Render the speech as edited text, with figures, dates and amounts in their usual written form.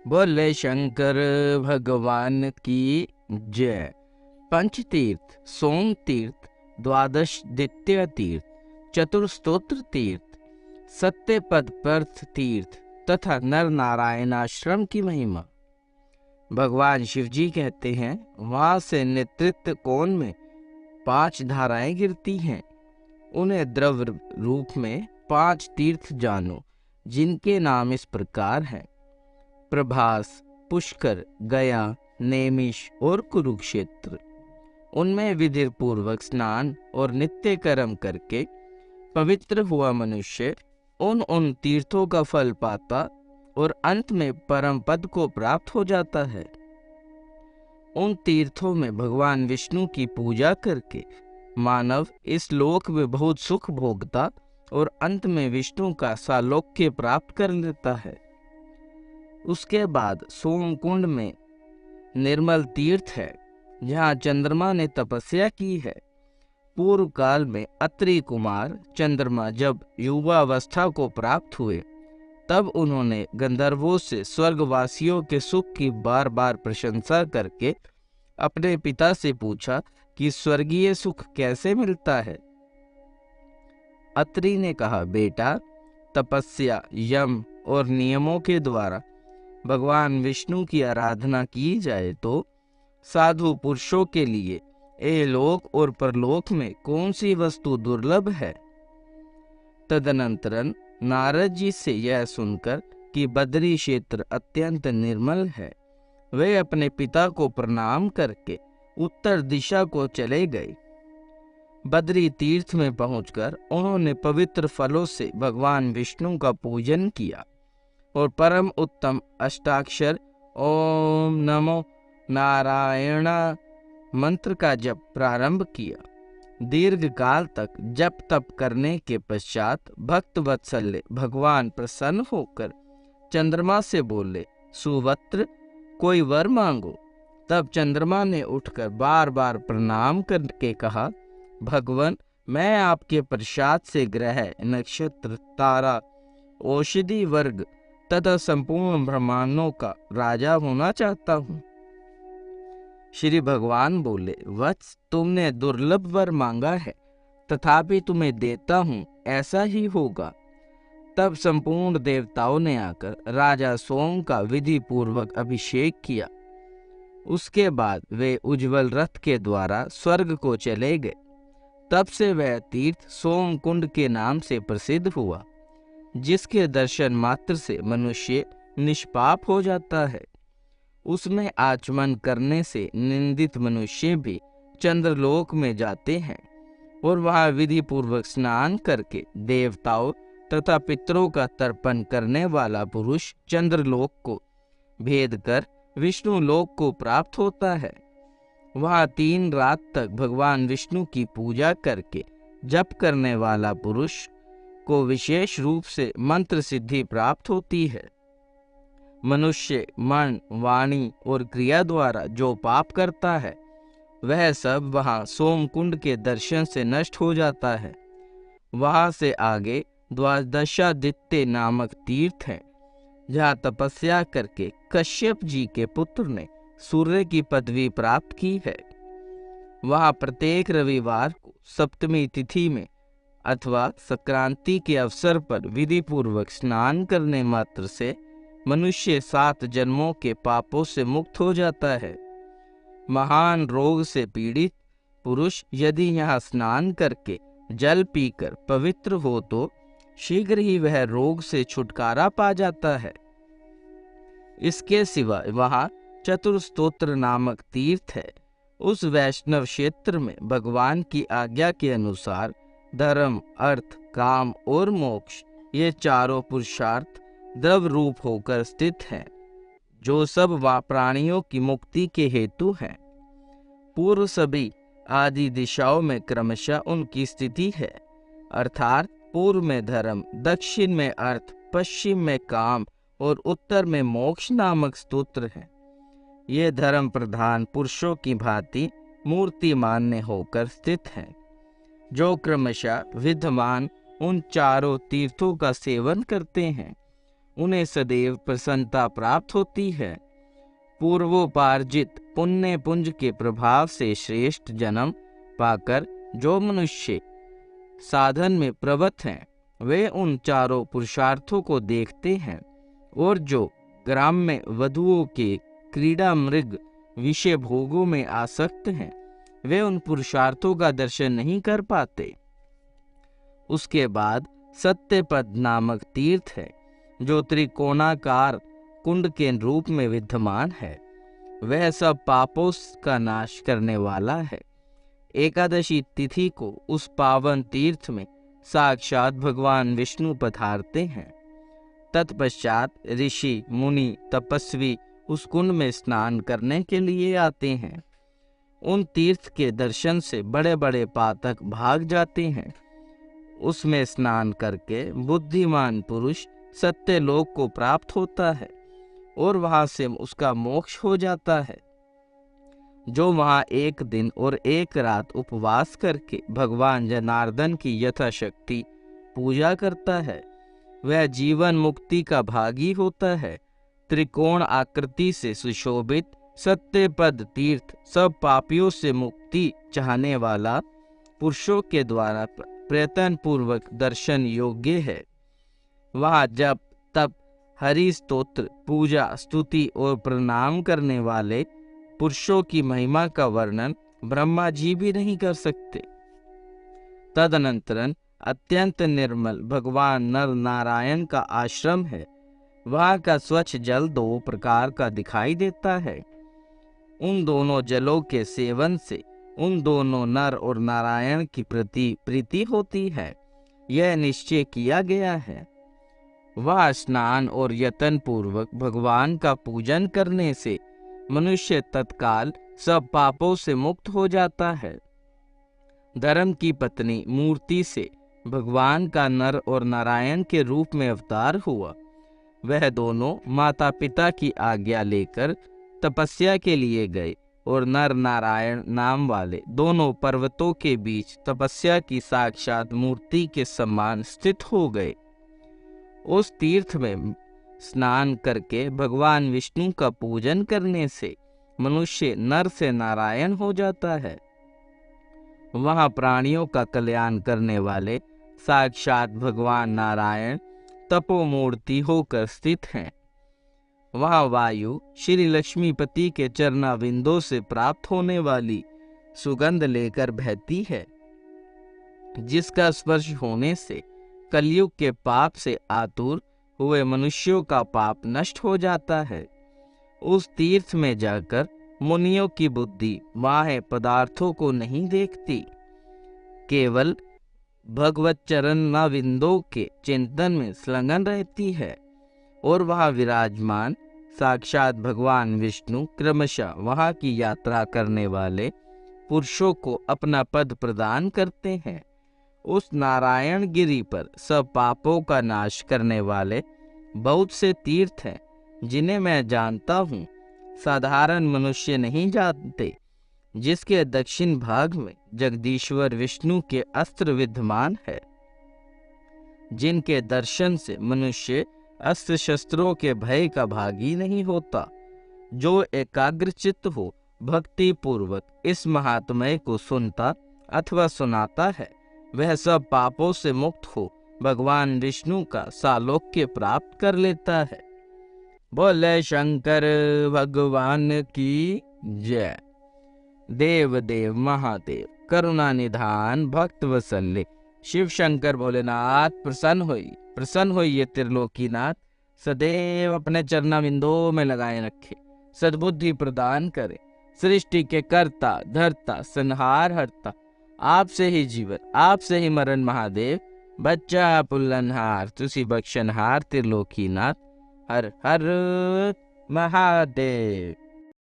बोले शंकर भगवान की जय। पंचतीर्थ, सोम तीर्थ, द्वादश द्वितीय तीर्थ, चतुर्स्तोत्र तीर्थ, सत्यपद पर्थ तीर्थ तथा नर नारायण आश्रम की महिमा। भगवान शिव जी कहते हैं, वहां से नेतृत्व कोण में 5 धाराएं गिरती हैं। उन्हें द्रव्य रूप में 5 तीर्थ जानो, जिनके नाम इस प्रकार हैं: प्रभास, पुष्कर, गया, नेमिष और कुरुक्षेत्र। उनमें विधि पूर्वक स्नान और नित्य कर्म करके पवित्र हुआ मनुष्य उन तीर्थों का फल पाता और अंत में परम पद को प्राप्त हो जाता है। उन तीर्थों में भगवान विष्णु की पूजा करके मानव इस लोक में बहुत सुख भोगता और अंत में विष्णु का सालोक्य प्राप्त कर लेता है। उसके बाद सोमकुंड में निर्मल तीर्थ है, जहाँ चंद्रमा ने तपस्या की है। पूर्व काल में अत्रि कुमार चंद्रमा जब युवावस्था को प्राप्त हुए, तब उन्होंने गंधर्वों से स्वर्गवासियों के सुख की बार बार प्रशंसा करके अपने पिता से पूछा कि स्वर्गीय सुख कैसे मिलता है। अत्रि ने कहा, बेटा, तपस्या, यम और नियमों के द्वारा भगवान विष्णु की आराधना की जाए तो साधु पुरुषों के लिए लोक और परलोक में कौन सी वस्तु दुर्लभ है। तदनंतरन नारद जी से यह सुनकर कि बद्री क्षेत्र अत्यंत निर्मल है, वे अपने पिता को प्रणाम करके उत्तर दिशा को चले गए। बद्री तीर्थ में पहुंचकर उन्होंने पवित्र फलों से भगवान विष्णु का पूजन किया और परम उत्तम अष्टाक्षर ओम नमो नारायण मंत्र का जप प्रारंभ किया। दीर्घ काल तक जप तप करने के पश्चात भक्त वत्सल्य भगवान प्रसन्न होकर चंद्रमा से बोले, सुवत्र, कोई वर मांगो। तब चंद्रमा ने उठकर बार बार प्रणाम करके कहा, भगवान, मैं आपके प्रसाद से ग्रह, नक्षत्र, तारा, औषधि वर्ग तथा संपूर्ण ब्रह्मांडों का राजा होना चाहता हूँ। श्री भगवान बोले, वत्स, तुमने दुर्लभ वर मांगा है, तथापि तुम्हें देता हूँ, ऐसा ही होगा। तब संपूर्ण देवताओं ने आकर राजा सोम का विधि पूर्वक अभिषेक किया। उसके बाद वे उज्जवल रथ के द्वारा स्वर्ग को चले गए। तब से वह तीर्थ सोमकुंड के नाम से प्रसिद्ध हुआ, जिसके दर्शन मात्र से मनुष्य निष्पाप हो जाता है। उसमें आचमन करने से निंदित मनुष्य भी चंद्रलोक में जाते हैं और वहां विधि पूर्वक स्नान करके देवताओं तथा पितरों का तर्पण करने वाला पुरुष चंद्रलोक को भेद कर विष्णु लोक को प्राप्त होता है। वहां 3 रात तक भगवान विष्णु की पूजा करके जप करने वाला पुरुष को विशेष रूप से मंत्र सिद्धि प्राप्त होती है। मनुष्य मन, वाणी और क्रिया द्वारा जो पाप करता है, वह सब वहां सोमकुंड के दर्शन से नष्ट हो जाता है। वहां से आगे द्वादशादित्य नामक तीर्थ है, जहाँ तपस्या करके कश्यप जी के पुत्र ने सूर्य की पदवी प्राप्त की है। वहां प्रत्येक रविवार को सप्तमी तिथि में अथवा संक्रांति के अवसर पर विधि पूर्वक स्नान करने मात्र से मनुष्य 7 जन्मों के पापों से मुक्त हो जाता है। महान रोग से पीड़ित पुरुष यदि यहाँ स्नान करके जल पीकर पवित्र हो तो शीघ्र ही वह रोग से छुटकारा पा जाता है। इसके सिवा वहां चतुर्स्तोत्र नामक तीर्थ है। उस वैष्णव क्षेत्र में भगवान की आज्ञा के अनुसार धर्म, अर्थ, काम और मोक्ष, ये चारों पुरुषार्थ द्रव्य रूप होकर स्थित हैं, जो सब प्राणियों की मुक्ति के हेतु हैं। पूर्व सभी आदि दिशाओं में क्रमशः उनकी स्थिति है, अर्थात पूर्व में धर्म, दक्षिण में अर्थ, पश्चिम में काम और उत्तर में मोक्ष नामक स्तोत्र है। ये धर्म प्रधान पुरुषों की भांति मूर्ति मान्य होकर स्थित हैं, जो क्रमशः विद्यमान उन चारों तीर्थों का सेवन करते हैं। उन्हें सदैव प्रसन्नता प्राप्त होती है। पूर्वोपार्जित पुण्य पुंज के प्रभाव से श्रेष्ठ जन्म पाकर जो मनुष्य साधन में प्रवृत्त हैं, वे उन चारों पुरुषार्थों को देखते हैं, और जो ग्राम्य वधुओं के क्रीड़ा मृग विषय भोगों में आसक्त हैं, वे उन पुरुषार्थों का दर्शन नहीं कर पाते। उसके बाद सत्यपद नामक तीर्थ है, जो त्रिकोणाकार कुंड के रूप में विद्यमान है। वह सब पापों का नाश करने वाला है। एकादशी तिथि को उस पावन तीर्थ में साक्षात भगवान विष्णु पधारते हैं। तत्पश्चात ऋषि मुनि तपस्वी उस कुंड में स्नान करने के लिए आते हैं। उन तीर्थ के दर्शन से बड़े बड़े पातक भाग जाते हैं। उसमें स्नान करके बुद्धिमान पुरुष सत्यलोक को प्राप्त होता है और वहां से उसका मोक्ष हो जाता है। जो वहां एक दिन और एक रात उपवास करके भगवान जनार्दन की यथाशक्ति पूजा करता है, वह जीवन मुक्ति का भागी होता है। त्रिकोण आकृति से सुशोभित सत्यपद तीर्थ सब पापियों से मुक्ति चाहने वाला पुरुषों के द्वारा प्रयत्न पूर्वक दर्शन योग्य है। वहां जप तप हरि स्तोत्र पूजा स्तुति और प्रणाम करने वाले पुरुषों की महिमा का वर्णन ब्रह्मा जी भी नहीं कर सकते। तदनंतरन अत्यंत निर्मल भगवान नर नारायण का आश्रम है। वहां का स्वच्छ जल दो प्रकार का दिखाई देता है। उन दोनों जलों के सेवन से उन दोनों नर और नारायण की प्रति प्रीति होती है, यह निश्चय किया गया है। वह स्नान और यत्न पूर्वक भगवान का पूजन करने से मनुष्य तत्काल सब पापों से मुक्त हो जाता है। धर्म की पत्नी मूर्ति से भगवान का नर और नारायण के रूप में अवतार हुआ। वह दोनों माता पिता की आज्ञा लेकर तपस्या के लिए गए और नर नारायण नाम वाले दोनों पर्वतों के बीच तपस्या की साक्षात मूर्ति के समान स्थित हो गए। उस तीर्थ में स्नान करके भगवान विष्णु का पूजन करने से मनुष्य नर से नारायण हो जाता है। वहां प्राणियों का कल्याण करने वाले साक्षात भगवान नारायण तपोमूर्ति होकर स्थित हैं। वहां वायु श्री लक्ष्मीपति के चरणाविंदों से प्राप्त होने वाली सुगंध लेकर बहती है, जिसका स्पर्श होने से कलयुग के पाप से आतुर हुए मनुष्यों का पाप नष्ट हो जाता है। उस तीर्थ में जाकर मुनियों की बुद्धि बाह्य पदार्थों को नहीं देखती, केवल भगवत चरणाविंदों के चिंतन में संलग्न रहती है। और वहां विराजमान साक्षात भगवान विष्णु क्रमशः वहां की यात्रा करने वाले पुरुषों को अपना पद प्रदान करते हैं। उस नारायण गिरी पर सब पापों का नाश करने वाले बहुत से तीर्थ हैं, जिन्हें मैं जानता हूँ, साधारण मनुष्य नहीं जानते। जिसके दक्षिण भाग में जगदीश्वर विष्णु के अस्त्र विद्यमान है, जिनके दर्शन से मनुष्य अस्त्र शस्त्रों के भय का भागी नहीं होता। जो एकाग्रचित्त हो भक्ति पूर्वक इस महात्म्य को सुनता अथवा सुनाता है, वह सब पापों से मुक्त हो भगवान विष्णु का सालोक्य प्राप्त कर लेता है। बोले शंकर भगवान की जय। देव देव महादेव करुणा निधान भक्त वत्सल्य शिव शंकर भोलेनाथ प्रसन्न होइए त्रिलोकीनाथ, सदैव अपने चरणाविंदों में लगाए रखे, सद्बुद्धि प्रदान करे। सृष्टि के कर्ता धर्ता संहार हरता, आपसे ही जीवन आपसे ही मरण महादेव। बच्चा पुल्लनहार तुसी बख्शनहार त्रिलोकीनाथ, हर हर महादेव।